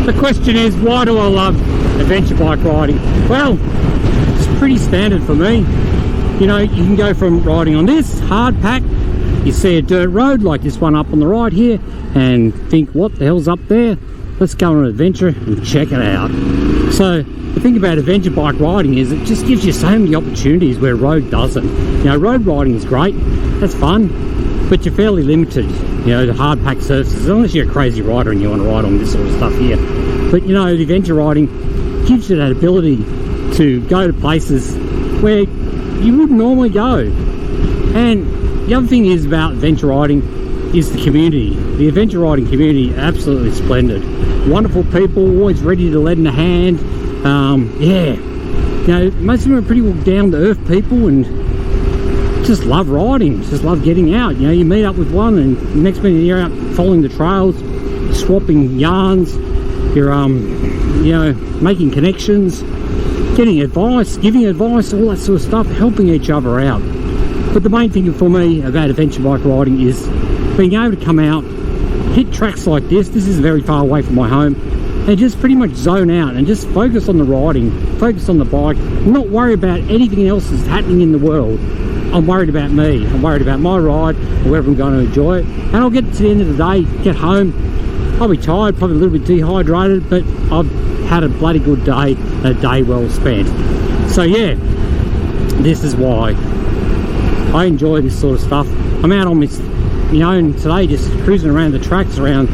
The question is, why do I love adventure bike riding? Well, it's pretty standard for me. You know, you can go from riding on this hard pack, you see a dirt road like this one up on the right here, and think, what the hell's up there? Let's go on an adventure and check it out. So the thing about adventure bike riding is it just gives you so many opportunities where road doesn't. You know, road riding is great, that's fun, but you're fairly limited, you know, the hard pack surfaces, unless you're a crazy rider and you want to ride on this sort of stuff here. But you know, the adventure riding gives you that ability to go to places where you wouldn't normally go. And the other thing is about adventure riding is the community. The adventure riding community, absolutely splendid. Wonderful people, always ready to lend a hand. Yeah, you know, most of them are pretty well down to earth people and just love riding, just love getting out. You know, you meet up with one and the next minute you're out following the trails, swapping yarns, you're you know, making connections, getting advice, giving advice, all that sort of stuff, helping each other out. But the main thing for me about adventure bike riding is being able to come out, hit tracks like this. This is very far away from my home, and just pretty much zone out and just focus on the riding, focus on the bike, not worry about anything else that's happening in the world. I'm worried about me, I'm worried about my ride, or whether I'm going to enjoy it. And I'll get to the end of the day, get home, I'll be tired, probably a little bit dehydrated, but I've had a bloody good day, a day well spent. So yeah, this is why I enjoy this sort of stuff. I'm out on my own today, just cruising around the tracks around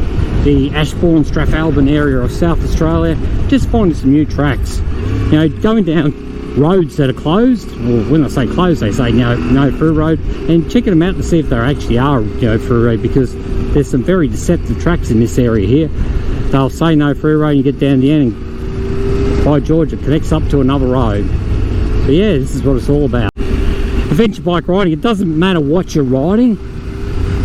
the Ashbourne, Strathalbyn area of South Australia, just finding some new tracks. You know, going down roads that are closed, or when I say closed, they say no through road, and checking them out to see if they actually are, you know, through road, because there's some very deceptive tracks in this area here. They'll say no through road, and you get down the end, and by George, it connects up to another road. But yeah, this is what it's all about. Adventure bike riding, it doesn't matter what you're riding.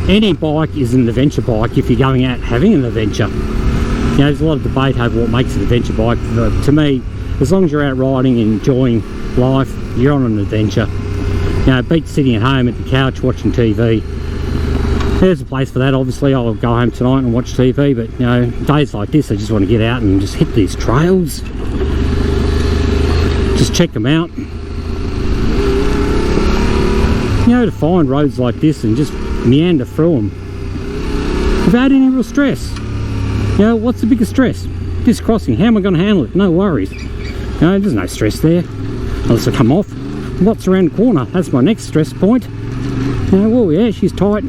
Any bike is an adventure bike if you're going out having an adventure. You know, there's a lot of debate over what makes an adventure bike. To me, as long as you're out riding and enjoying life, you're on an adventure. You know, beat sitting at home at the couch watching TV. There's a place for that. Obviously I'll go home tonight and watch TV, but you know, days like this I just want to get out and just hit these trails, just check them out, you know, to find roads like this and just meander through them without any real stress. You know, what's the biggest stress? This crossing, how am I going to handle it? No worries. You know, there's no stress there unless I come off. What's around the corner? That's my next stress point. You know, well, yeah, she's tight.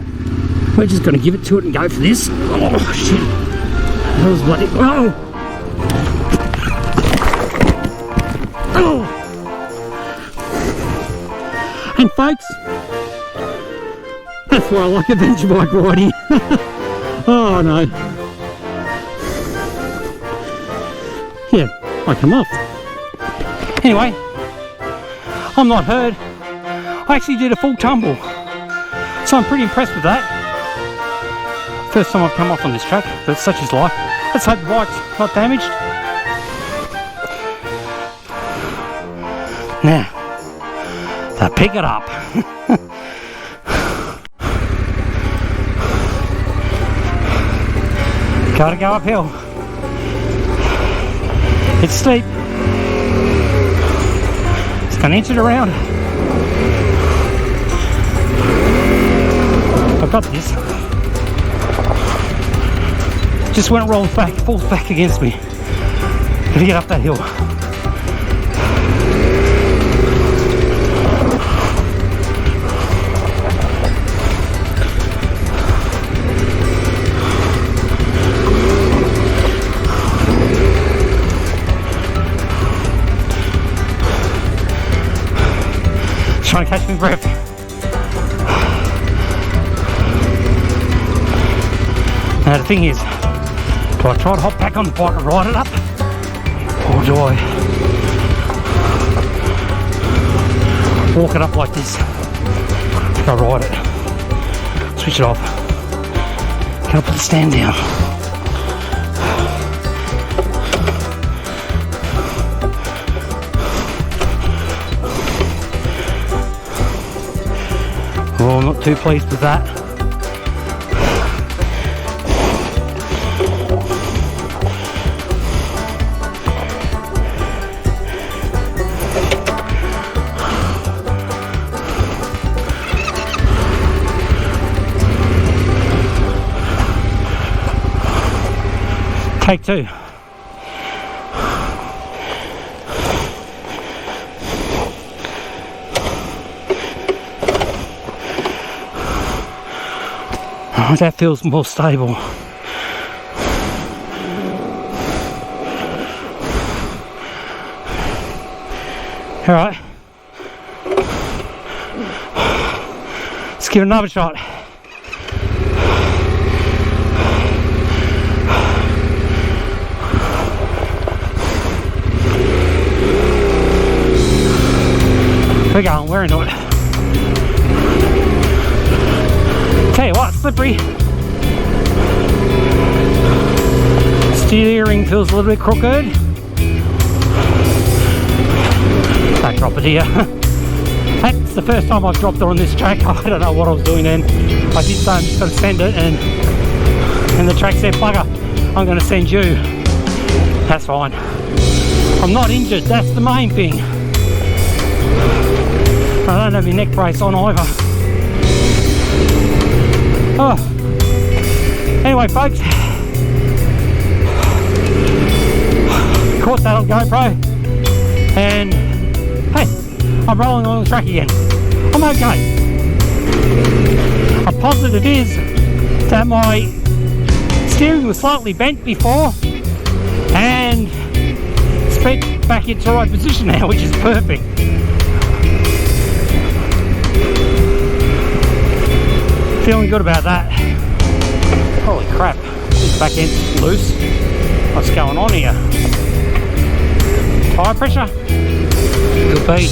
We're just going to give it to it and go for this. Oh shit, that was bloody, oh! Oh! And folks, that's why I like adventure bike riding. Oh no. Yeah, I come off. Anyway, I'm not hurt. I actually did a full tumble, so I'm pretty impressed with that. First time I've come off on this track, but such is life. Let's hope the bike's not damaged. Now, to pick it up. Gotta go uphill. It's steep. It's gonna inch it around. I've got this. Just when it rolls back, falls back against me. Gotta get up that hill. Trying to catch my breath. Now the thing is, do I try to hop back on the bike and ride it up, or do I walk it up like this? Go ride it, switch it off. Can I put the stand down? Oh, I'm not too pleased with that. Take two. Oh, that feels more stable. All right. Let's give it another shot. We're going, we're into it. Tell you what, slippery. Steering feels a little bit crooked. Don't drop it here. That's the first time I've dropped it on this track. I don't know what I was doing then. I did say I'm just going to send it, and the track said, bugger, I'm going to send you. That's fine. I'm not injured, that's the main thing. I don't have my neck brace on either. Oh. Anyway, folks, caught that on GoPro, and hey, I'm rolling on the track again. I'm okay. A positive is that my steering was slightly bent before, and it's back into the right position now, which is perfect. Feeling good about that. Holy crap, this back end's loose. What's going on here? Tire pressure? Could be.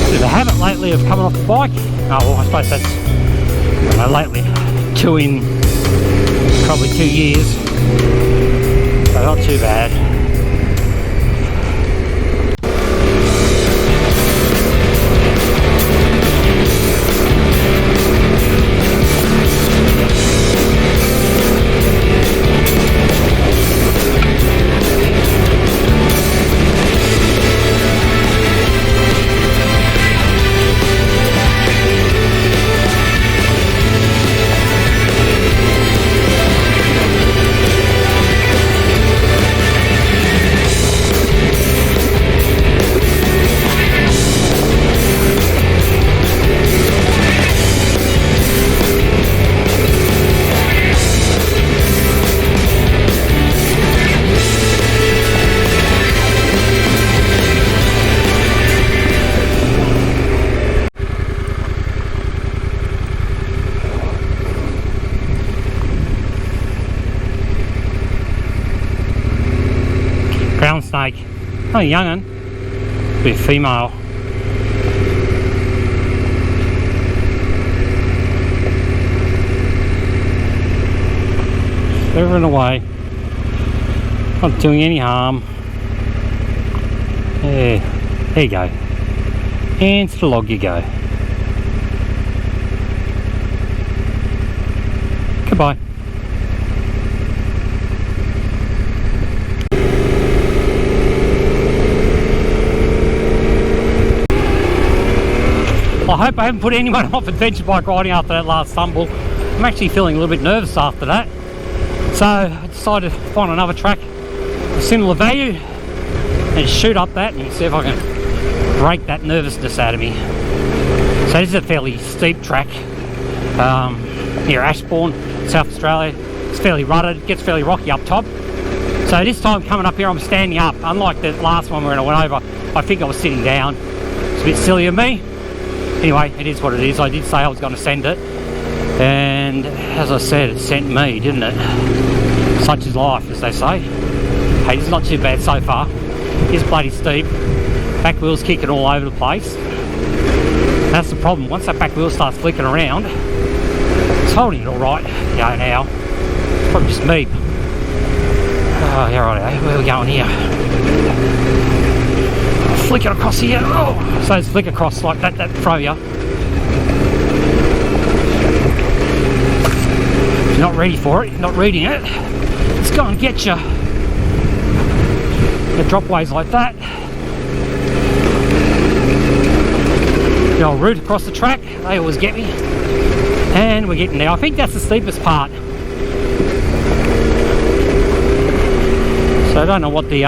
Bit of a habit lately of coming off the bike. Oh, well, I suppose that's, I don't know, lately. Probably 2 years. So not too bad. Brown snake, oh, young one, be a female. Slithering away, not doing any harm. Yeah, there you go, and to the log you go. Goodbye. I hope I haven't put anyone off adventure bike riding after that last stumble. I'm actually feeling a little bit nervous after that. So I decided to find another track of similar value and shoot up that and see if I can break that nervousness out of me. So this is a fairly steep track near Ashbourne, South Australia. It's fairly rutted, gets fairly rocky up top. So this time coming up here I'm standing up. Unlike the last one when I went over, I think I was sitting down. It's a bit silly of me. Anyway, it is what it is. I did say I was going to send it, and as I said, it sent me, didn't it? Such is life, as they say. Hey, this is not too bad so far. It's bloody steep. Back wheel's kicking all over the place. That's the problem. Once that back wheel starts flicking around, it's holding it all right. Yeah, now it's probably just me. Oh, yeah, right. Where are we going here? Flick it across here. Oh, so it's flick across like that. That throw you. If you're not ready for it, you're not reading it, it's going to get you. The drop ways like that. the old route across the track. They always get me. And we're getting there. I think that's the steepest part. So I don't know what the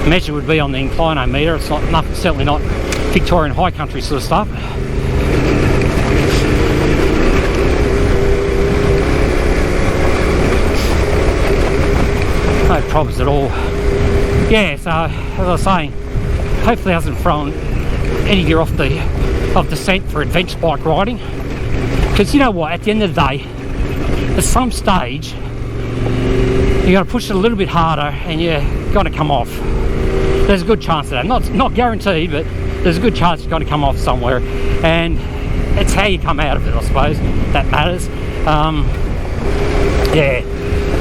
measure would be on the inclinometer. It's not nothing, certainly not Victorian high country sort of stuff. No problems at all. Yeah, so as I was saying, hopefully it hasn't thrown any gear off the scent for adventure bike riding. Because you know what, at the end of the day, at some stage you got to push it a little bit harder and you're going to come off. There's a good chance of that. Not guaranteed, but there's a good chance you're going to come off somewhere, and it's how you come out of it, I suppose, that matters. Yeah,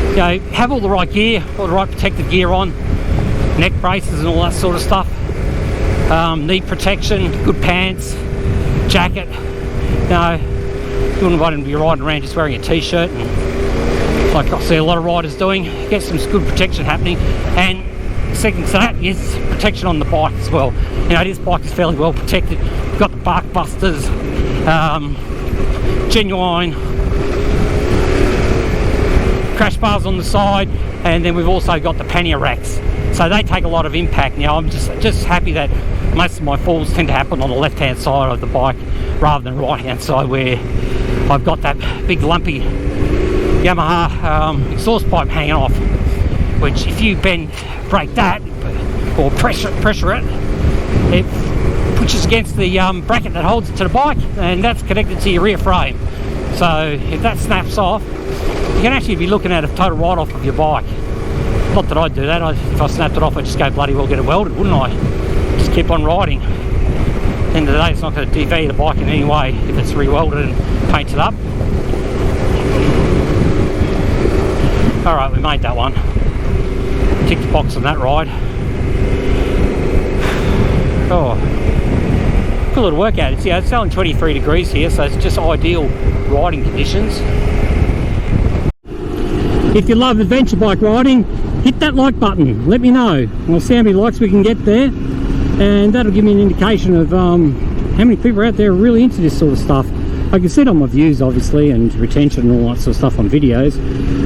you know, have all the right gear, all the right protective gear on, neck braces and all that sort of stuff, knee protection, good pants, jacket. You know, you wouldn't want to be riding around just wearing a t-shirt, and like I see a lot of riders doing. Get some good protection happening, and second to that is protection on the bike as well. You know, this bike is fairly well protected. You've got the bark busters, genuine crash bars on the side, and then we've also got the pannier racks. So they take a lot of impact. Now I'm just happy that most of my falls tend to happen on the left hand side of the bike rather than right hand side, where I've got that big lumpy Yamaha exhaust pipe hanging off, which if you break that or pressure it, it pushes against the bracket that holds it to the bike, and that's connected to your rear frame. So if that snaps off, you can actually be looking at a total write-off of your bike. Not that I'd do that. If I snapped it off, I'd just go bloody well get it welded, wouldn't I? Just keep on riding. At the end of the day, it's not going to devalue the bike in any way if it's re-welded and painted up. Alright, we made that one. Tick the box on that ride. Oh, good little workout. It's, it's only 23 degrees here, so it's just ideal riding conditions. If you love adventure bike riding, hit that like button. Let me know. I'll see how many likes we can get there, and that'll give me an indication of how many people out there are really into this sort of stuff. I can see it on my views, obviously, and retention and all that sort of stuff on videos.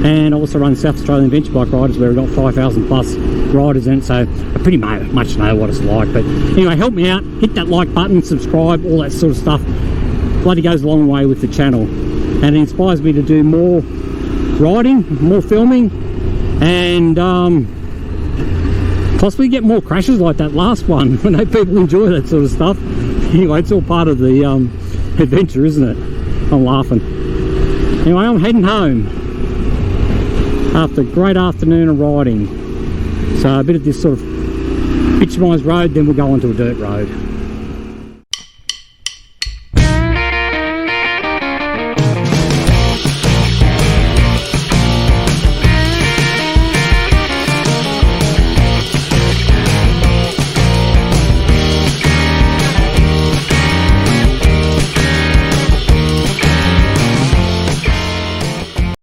And I also run South Australian Adventure Bike Riders, where we've got 5,000 plus riders in it, so I pretty much know what it's like. But anyway, help me out, hit that like button, subscribe, all that sort of stuff. Bloody goes a long way with the channel, and it inspires me to do more riding, more filming, and possibly get more crashes like that last one. I know people enjoy that sort of stuff. Anyway, it's all part of the adventure, isn't it? I'm laughing. Anyway, I'm heading home after a great afternoon of riding. So a bit of this sort of bitumised road, then we'll go onto a dirt road.